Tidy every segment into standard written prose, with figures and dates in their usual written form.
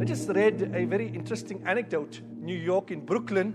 just read a very interesting anecdote. New York, in Brooklyn,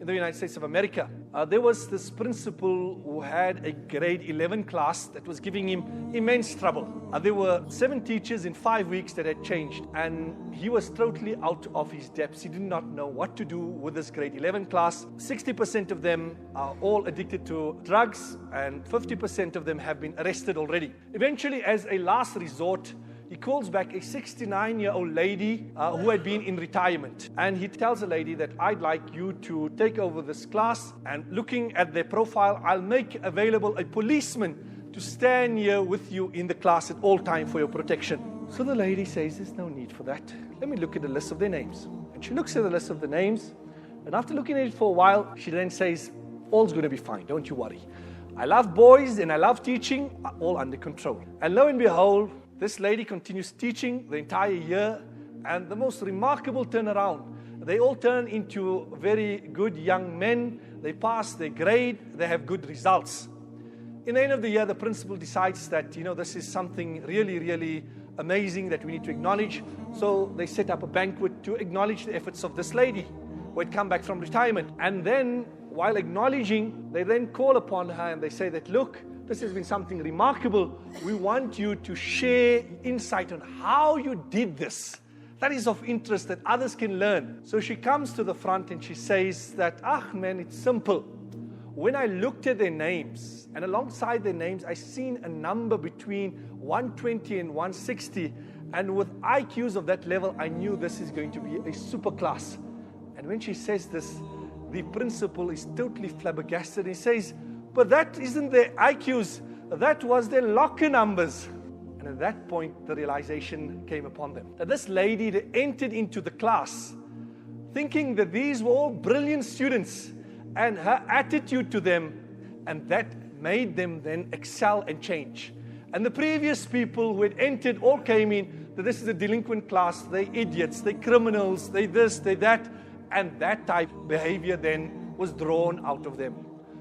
in the United States of America, there was this principal who had a grade 11 class that was giving him immense trouble. There were 7 teachers in 5 weeks that had changed, and he was totally out of his depths. He did not know what to do with this grade 11 class. 60% of them are all addicted to drugs, and 50% of them have been arrested already. Eventually, as a last resort, he calls back a 69-year-old lady who had been in retirement. And he tells the lady that I'd like you to take over this class, and looking at their profile, I'll make available a policeman to stand here with you in the class at all time for your protection. So the lady says, there's no need for that. Let me look at the list of their names. And she looks at the list of the names, and after looking at it for a while, she then says, all's going to be fine, don't you worry. I love boys and I love teaching, all under control. And lo and behold, this lady continues teaching the entire year, and the most remarkable turnaround. They all turn into very good young men. They pass their grade. They have good results. In the end of the year, the principal decides that, this is something really, really amazing that we need to acknowledge. So they set up a banquet to acknowledge the efforts of this lady who had come back from retirement. And then, while acknowledging, they then call upon her and they say that, look, this has been something remarkable. We want you to share insight on how you did this. That is of interest that others can learn. So she comes to the front and she says that, man, it's simple. When I looked at their names, and alongside their names, I seen a number between 120 and 160. And with IQs of that level, I knew this is going to be a super class. And when she says this, the principal is totally flabbergasted. He says, but that isn't their IQs, that was their locker numbers. And at that point, the realization came upon them. That this lady, they entered into the class thinking that these were all brilliant students, and her attitude to them, and that made them then excel and change. And the previous people who had entered all came in, that this is a delinquent class, they idiots, they criminals, they this, they that, and that type of behavior then was drawn out of them.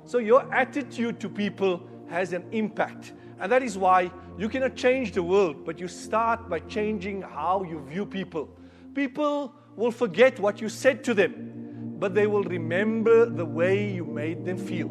So your attitude to people has an impact. And that is why you cannot change the world, but you start by changing how you view people. People will forget what you said to them, but they will remember the way you made them feel.